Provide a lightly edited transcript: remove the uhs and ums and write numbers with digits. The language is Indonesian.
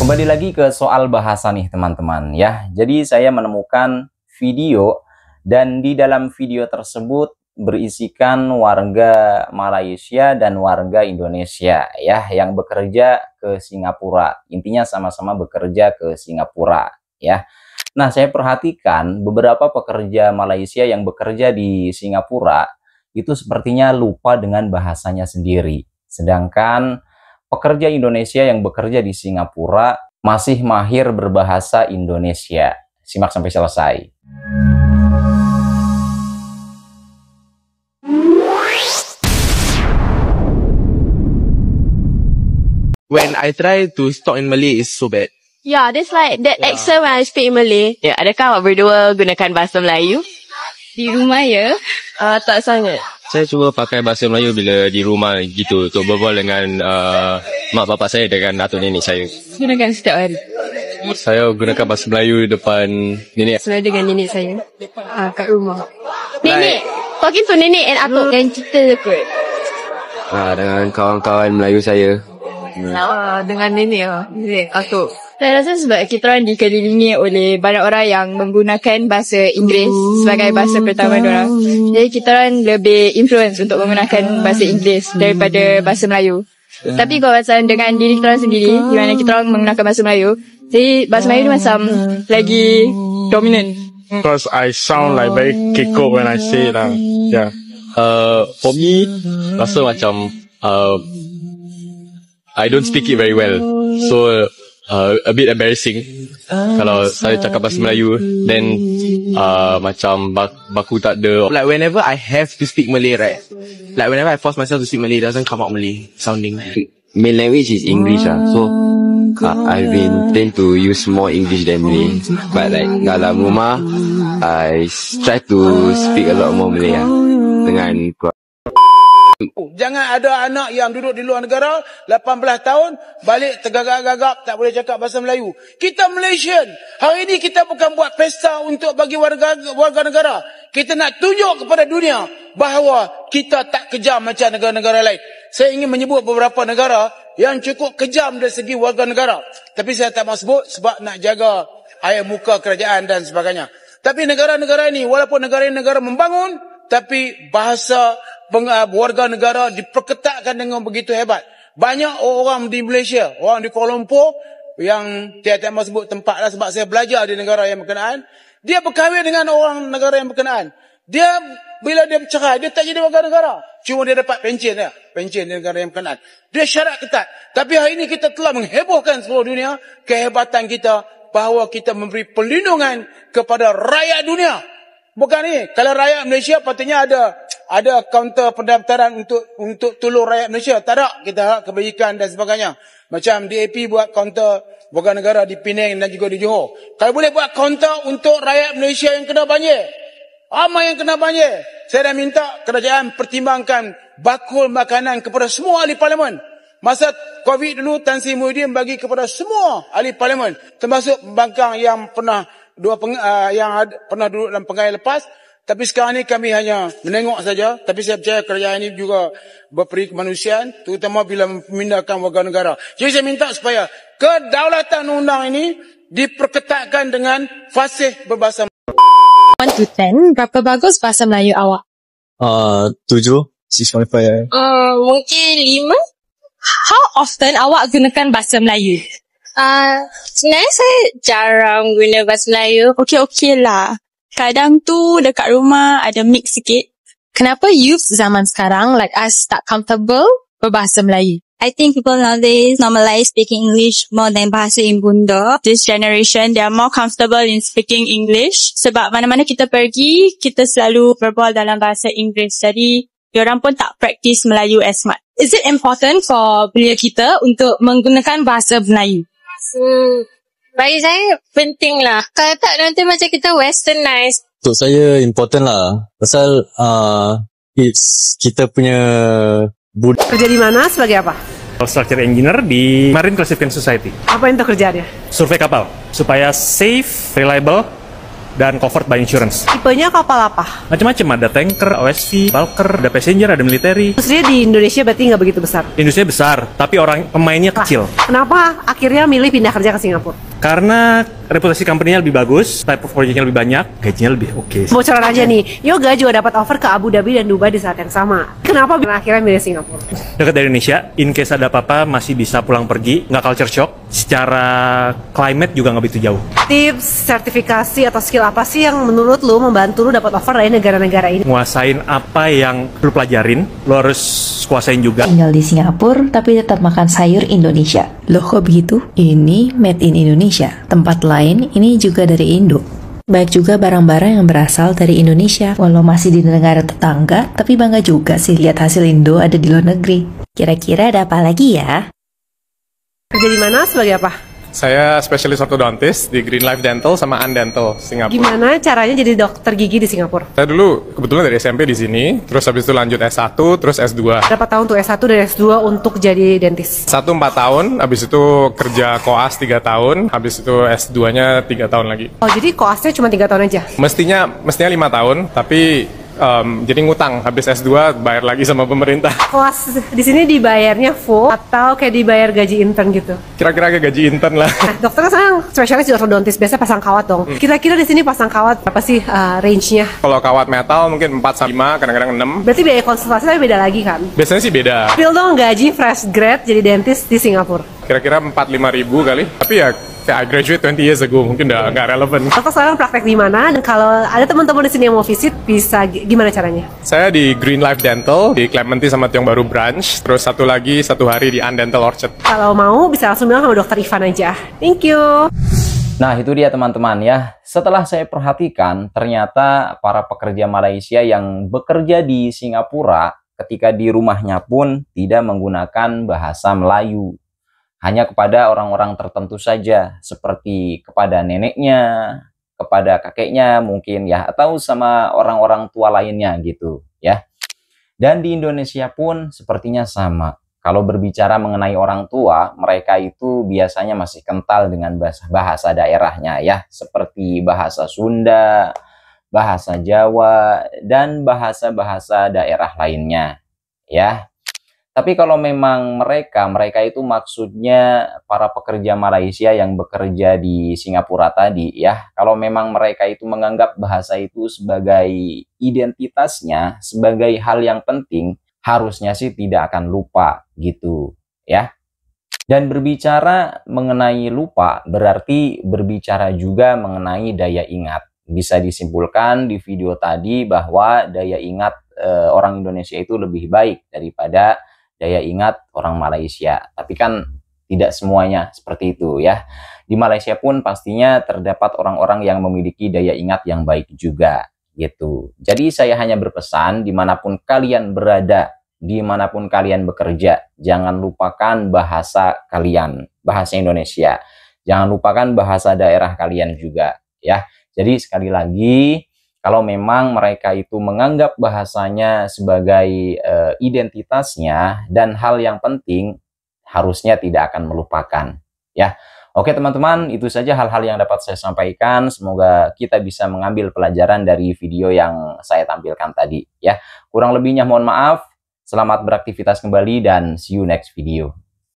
Kembali lagi ke soal bahasa nih teman-teman ya. Jadi saya menemukan video dan di dalam video tersebut berisikan warga Malaysia dan warga Indonesia ya yang bekerja ke Singapura. Intinya sama-sama bekerja ke Singapura ya. Nah, saya perhatikan beberapa pekerja Malaysia yang bekerja di Singapura itu sepertinya lupa dengan bahasanya sendiri. Sedangkan pekerja Indonesia yang bekerja di Singapura masih mahir berbahasa Indonesia. Simak sampai selesai. When I try to talk in Malay, it's so bad. Yeah, that's like that accent when I speak in Malay. Ya, adakah awak berdua gunakan bahasa Melayu? Di rumah ya? Tak sangat. Saya cuba pakai bahasa Melayu bila di rumah gitu untuk berbual dengan mak bapak saya dengan atuk nenek saya. Gunakan setiap hari. Saya gunakan bahasa Melayu depan nenek. Selalu dengan nenek saya. Kat rumah. Nenek! Talking to nenek and atuk yang cerita je kot. Dengan kawan-kawan Melayu saya. Dengan nenek atuk. Saya rasa sebab kita orang dikelilingi oleh banyak orang yang menggunakan bahasa Inggeris sebagai bahasa pertama diorang. Jadi kita orang lebih influence untuk menggunakan bahasa Inggeris daripada bahasa Melayu. Tapi kalau macam dengan diri kita orang sendiri, di mana kita orang menggunakan bahasa Melayu, jadi bahasa Melayu ni macam lagi dominant. Because I sound like very kekok when I say it lah. Yeah. For me, rasa macam I don't speak it very well. So a bit embarrassing kalau saya cakap bahasa Melayu, then macam baku tak ada. Like whenever I have to speak Malay, right? Like whenever I force myself to speak Malay, it doesn't come out Malay sounding. Main language is English so I've been trained to use more English than Malay. But like dalam rumah, I try to speak a lot more Malay dengan keluarga. Jangan ada anak yang duduk di luar negara 18 tahun balik tergagap-gagap tak boleh cakap bahasa Melayu. Kita Malaysian. Hari ini kita bukan buat pesta untuk bagi warga negara. Kita nak tunjuk kepada dunia bahawa kita tak kejam macam negara-negara lain. Saya ingin menyebut beberapa negara yang cukup kejam dari segi warga negara. Tapi saya tak mahu sebut sebab nak jaga air muka kerajaan dan sebagainya. Tapi negara-negara ini walaupun negara-negara membangun, tapi bahasa warga negara diperketatkan dengan begitu hebat. Banyak orang di Malaysia, orang di Kuala Lumpur, yang tiap-tiap mahu sebut tempat lah sebab saya belajar di negara yang berkenaan, dia berkahwin dengan orang negara yang berkenaan. Dia, bila dia bercerai, dia tak jadi warga negara. Cuma dia dapat pencen ya, pencen di negara yang berkenaan. Dia syarat ketat. Tapi hari ini kita telah menghebohkan seluruh dunia, kehebatan kita, bahawa kita memberi perlindungan kepada rakyat dunia. Bukan ni, kalau rakyat Malaysia patutnya ada kaunter pendaftaran untuk tolong rakyat Malaysia. Tak ada, kita harap kebajikan dan sebagainya. Macam DAP buat kaunter warga negara di Penang dan juga di Johor. Kalau boleh buat kaunter untuk rakyat Malaysia yang kena banjir. Ramai yang kena banjir. Saya dah minta kerajaan pertimbangkan bakul makanan kepada semua ahli parlimen. Masa COVID dulu, Tan Sri Muhyiddin bagi kepada semua ahli parlimen, termasuk pembangkang yang pernah duduk dalam penggai lepas. Tapi sekarang ni kami hanya menengok saja. Tapi saya percaya kerajaan ini juga berperi kemanusiaan, terutama bila memindahkan warga negara. Jadi saya minta supaya kedaulatan undang ini diperketatkan dengan fasih berbahasa 1 to 10, berapa bagus bahasa Melayu awak? 7, 6.5. Mungkin 5. How often awak gunakan bahasa Melayu? Sebenarnya saya jarang guna bahasa Melayu. Okey lah. Kadang tu dekat rumah ada mix sikit. Kenapa youth zaman sekarang like us tak comfortable berbahasa Melayu? I think people nowadays normalize speaking English more than bahasa ibunda. This generation, they are more comfortable in speaking English. Sebab mana-mana kita pergi, kita selalu berbual dalam bahasa Inggeris. Jadi, diorang pun tak practice Melayu as much. Is it important for belia kita untuk menggunakan bahasa Melayu? Bagi saya penting lah. Kalau tak nanti macam kita westernized. Untuk saya important lah. Pasal it's kita punya Kerja di mana sebagai apa? Structure engineer di Marine Classification Society. Apa yang kerjaannya? Survei kapal supaya safe, reliable, dan covered by insurance. Tipenya kapal apa? Macam-macam, ada tanker, OSV, bulker, ada passenger, ada military. Industrinya di Indonesia berarti nggak begitu besar. Industrinya besar, tapi orang pemainnya kecil. Kenapa akhirnya milih pindah kerja ke Singapura? Karena reputasi company-nya lebih bagus, type of project-nya lebih banyak, gajinya lebih oke. Bocoran aja nih, Yoga juga dapat offer ke Abu Dhabi dan Dubai di saat yang sama. Kenapa akhirnya milih Singapura? Dekat dari Indonesia, in case ada apa-apa masih bisa pulang pergi, nggak culture shock. Secara climate juga nggak begitu jauh. Tips, sertifikasi, atau skill apa sih yang menurut lu membantu lu dapat offer dari negara-negara ini? Nguasain apa yang lu pelajarin, lu harus kuasain juga. Tinggal di Singapura tapi tetap makan sayur Indonesia. Loh kok begitu? Ini made in Indonesia. Tempat lain ini juga dari Indo. Baik juga barang-barang yang berasal dari Indonesia. Walau masih di negara tetangga, tapi bangga juga sih lihat hasil Indo ada di luar negeri. Kira-kira ada apa lagi ya? Kerja di mana sebagai apa? Saya spesialis ortodontis di Green Life Dental sama Undental Singapura. Gimana caranya jadi dokter gigi di Singapura? Saya dulu kebetulan dari SMP di sini, terus habis itu lanjut S1, terus S2. Berapa tahun tuh S1 dan S2 untuk jadi dentis? 1 4 tahun, habis itu kerja koas 3 tahun, habis itu S2-nya 3 tahun lagi. Oh, jadi koasnya cuma 3 tahun aja? Mestinya 5 tahun, tapi jadi ngutang, habis S2 bayar lagi sama pemerintah. Koas di sini dibayarnya full atau kayak dibayar gaji intern gitu? Kira-kira kayak gaji intern lah. Nah, dokter kan sekarang spesialis di ortodontis, biasa pasang kawat dong. Kira-kira di sini pasang kawat berapa sih range-nya? Kalau kawat metal mungkin 4-5, kadang-kadang 6. Berarti biaya konsultasi tapi beda lagi kan? Biasanya sih beda. Spill dong gaji fresh grad jadi dentis di Singapura. Kira-kira 4-5 ribu kali. Tapi ya kayak I graduate 20 years ago, mungkin udah nggak relevan. Dokter sekarang praktek di mana? Dan kalau ada teman-teman di sini yang mau visit, bisa gimana caranya? Saya di Green Life Dental, di Clementi sama Tiong Baru Branch. Terus satu hari di Undental Orchard. Kalau mau bisa langsung bilang sama dokter Ivan aja. Thank you. Nah, itu dia teman-teman ya. Setelah saya perhatikan, ternyata para pekerja Malaysia yang bekerja di Singapura ketika di rumahnya pun tidak menggunakan bahasa Melayu. Hanya kepada orang-orang tertentu saja, seperti kepada neneknya, kepada kakeknya mungkin ya, atau sama orang-orang tua lainnya gitu ya. Dan di Indonesia pun sepertinya sama. Kalau berbicara mengenai orang tua, mereka itu biasanya masih kental dengan bahasa daerahnya ya, seperti bahasa Sunda, bahasa Jawa, dan bahasa-bahasa daerah lainnya ya. Tapi kalau memang mereka itu maksudnya para pekerja Malaysia yang bekerja di Singapura tadi ya. Kalau memang mereka itu menganggap bahasa itu sebagai identitasnya, sebagai hal yang penting, harusnya sih tidak akan lupa gitu ya. Dan berbicara mengenai lupa berarti berbicara juga mengenai daya ingat. Bisa disimpulkan di video tadi bahwa daya ingat orang Indonesia itu lebih baik daripada daya ingat orang Malaysia. Tapi kan tidak semuanya seperti itu ya. Di Malaysia pun pastinya terdapat orang-orang yang memiliki daya ingat yang baik juga gitu. Jadi saya hanya berpesan dimanapun kalian berada, dimanapun kalian bekerja, jangan lupakan bahasa kalian, bahasa Indonesia. Jangan lupakan bahasa daerah kalian juga ya. Jadi sekali lagi, kalau memang mereka itu menganggap bahasanya sebagai identitasnya dan hal yang penting, harusnya tidak akan melupakan ya. Oke teman-teman, itu saja hal-hal yang dapat saya sampaikan. Semoga kita bisa mengambil pelajaran dari video yang saya tampilkan tadi ya. Kurang lebihnya mohon maaf. Selamat beraktivitas kembali dan see you next video.